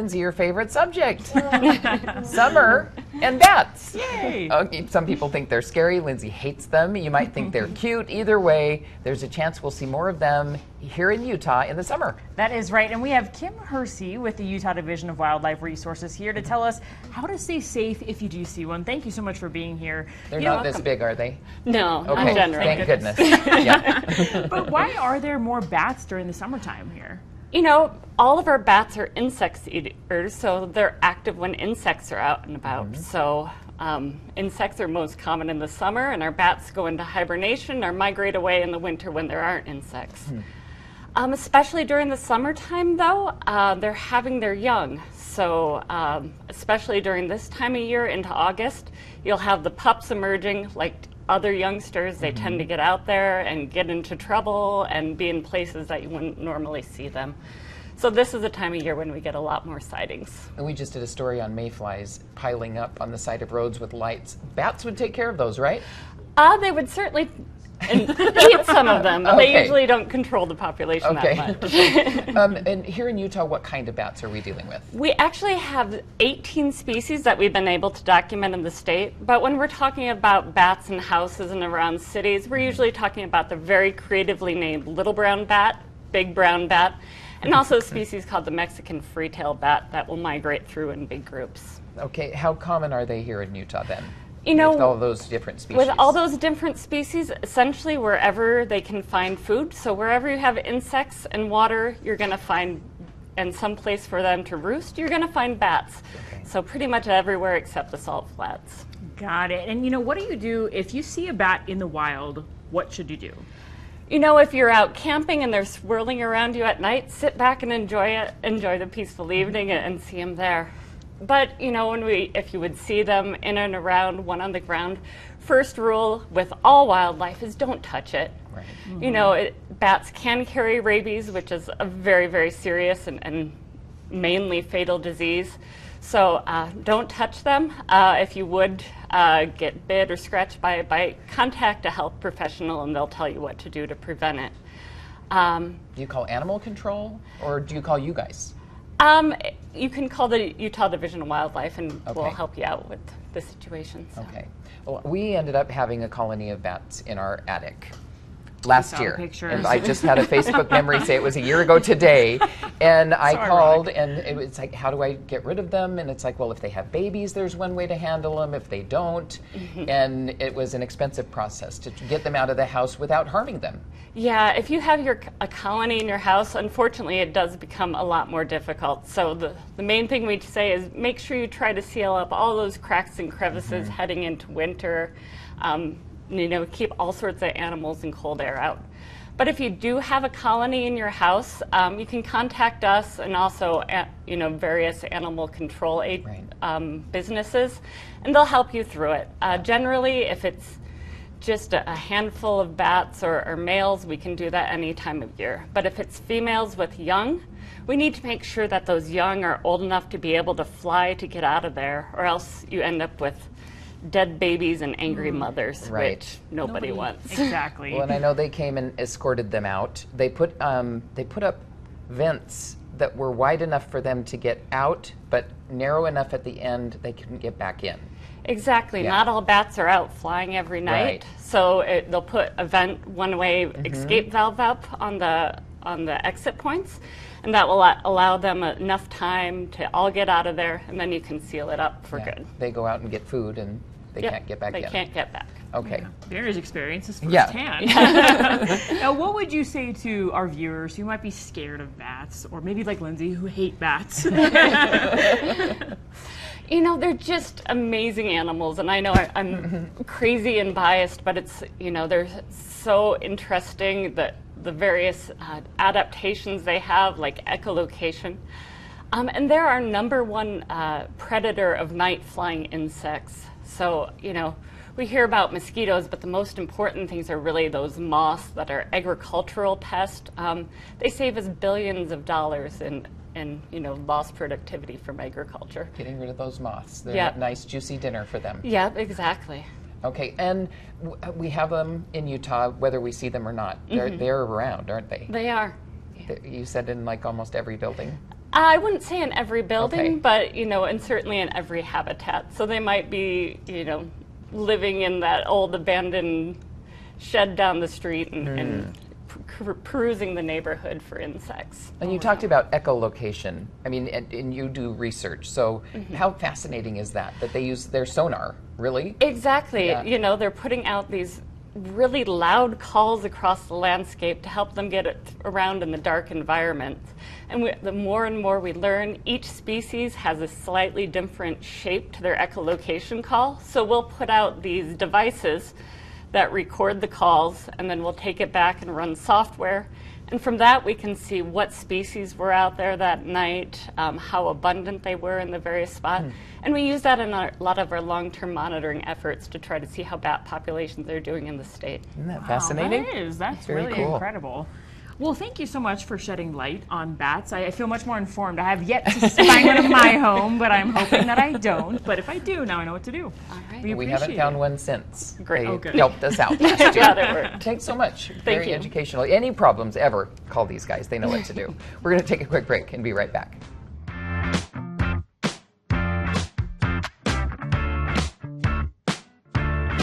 Your favorite subject, summer and bats. Yay! Some people think they're scary. Lindsay hates them. You might think they're cute. Either way, there's a chance we'll see more of them here in Utah in the summer. That is right. And we have Kim Hersey with the Utah Division of Wildlife Resources here to tell us how to stay safe if you do see one. Thank you so much for being here. They're not this big, are they? No, Okay, not generally. thank goodness. Yeah. But why are there more bats during the summertime here? You know, all of our bats are insect eaters, so they're active when insects are out and about. So insects are most common in the summer, and our bats go into hibernation or migrate away in the winter when there aren't insects. Especially during the summertime, though, they're having their young. So especially during this time of year into August, you'll have the pups emerging like other youngsters. They tend to get out there and get into trouble and be in places that you wouldn't normally see them. So this is a time of year when we get a lot more sightings. And we just did a story on mayflies piling up on the side of roads with lights. Bats would take care of those, right? They would certainly eat some of them, but they Okay. usually don't control the population that much. And here in Utah, what kind of bats are we dealing with? We actually have 18 species that we've been able to document in the state, but when we're talking about bats in houses and around cities, we're usually talking about the very creatively named little brown bat, big brown bat, and also a species called the Mexican free-tailed bat that will migrate through in big groups. Okay, how common are they here in Utah then? You know, with all those different species. With all those different species, essentially wherever they can find food. So wherever you have insects and water, you're going to find, and some place for them to roost, you're going to find bats. Okay. So pretty much everywhere except the salt flats. Got it. And you know, what do you do if you see a bat in the wild? What should you do? You know, if you're out camping and they're swirling around you at night, sit back and enjoy it. Enjoy the peaceful evening and see them there. But, you know, if you would see them in and around, one on the ground, first rule with all wildlife is don't touch it. Right. You know, bats can carry rabies, which is a very, very serious and mainly fatal disease. So don't touch them. If you would get bit or scratched by a bite, contact a health professional and they'll tell you what to do to prevent it. Do you call animal control or do you call you guys? You can call the Utah Division of Wildlife and we'll Okay. help you out with the situation. So. Okay. Well, we ended up having a colony of bats in our attic last saw year. the pictures. And I just had a Facebook memory say it was a year ago today. And I So called and it was like, how do I get rid of them? And it's like, well, if they have babies, there's one way to handle them. If they don't, and it was an expensive process to get them out of the house without harming them. Yeah, if you have a colony in your house, unfortunately it does become a lot more difficult. So the main thing we'd say is make sure you try to seal up all those cracks and crevices heading into winter. You know, keep all sorts of animals and cold air out. But if you do have a colony in your house, you can contact us and also, you know, various animal control businesses, and they'll help you through it. Generally, if it's just a handful of bats or males, we can do that any time of year. But if it's females with young, we need to make sure that those young are old enough to be able to fly to get out of there, or else you end up with dead babies and angry mothers, Right. which nobody wants. Exactly. Well, and I know they came and escorted them out. They put up vents that were wide enough for them to get out, but narrow enough at the end they couldn't get back in. Exactly. Yeah. Not all bats are out flying every night. Right. So they'll put a vent one-way escape valve up on the exit points, and that will allow them enough time to all get out of there, and then you can seal it up for Yeah. good. They go out and get food and they Yep, can't get back in. They can't get back. Okay. There's experiences Yeah. firsthand. Now, what would you say to our viewers who might be scared of bats, or maybe like Lindsay, who hate bats? You know, they're just amazing animals, and I know I'm crazy and biased, but it's, you know, they're so interesting, the various adaptations they have, like echolocation. And they're our number one predator of night flying insects. So, you know, we hear about mosquitoes, but the most important things are really those moths that are agricultural pests. They save us billions of dollars in you know, lost productivity from agriculture. Getting rid of those moths. They're Yeah. a nice juicy dinner for them. Yeah, exactly. Okay, and we have them in Utah whether we see them or not. They're around, aren't they? They are. You said in like almost every building. I wouldn't say in every building, Okay. but and certainly in every habitat. So they might be, living in that old abandoned shed down the street and perusing the neighborhood for insects. And you talked about echolocation. I mean, and you do research. So how fascinating is that they use their sonar? Really? Exactly. Yeah. They're putting out these really loud calls across the landscape to help them get around in the dark environment. And the more and more we learn, each species has a slightly different shape to their echolocation call. So we'll put out these devices that record the calls, and then we'll take it back and run software. And from that, we can see what species were out there that night, how abundant they were in the various spots. And we use that in a lot of our long-term monitoring efforts to try to see how bat populations are doing in the state. Isn't that fascinating? That is. That's Very really cool. incredible. Well, thank you so much for shedding light on bats. I feel much more informed. I have yet to find one in my home, but I'm hoping that I don't. But if I do, now I know what to do. All right. We appreciate haven't found it. one since. Great. They Oh, good. helped us out last year. Glad it worked. Thanks so much. Thank Very you. educational. Any problems ever, call these guys. They know what to do. We're going to take a quick break and be right back.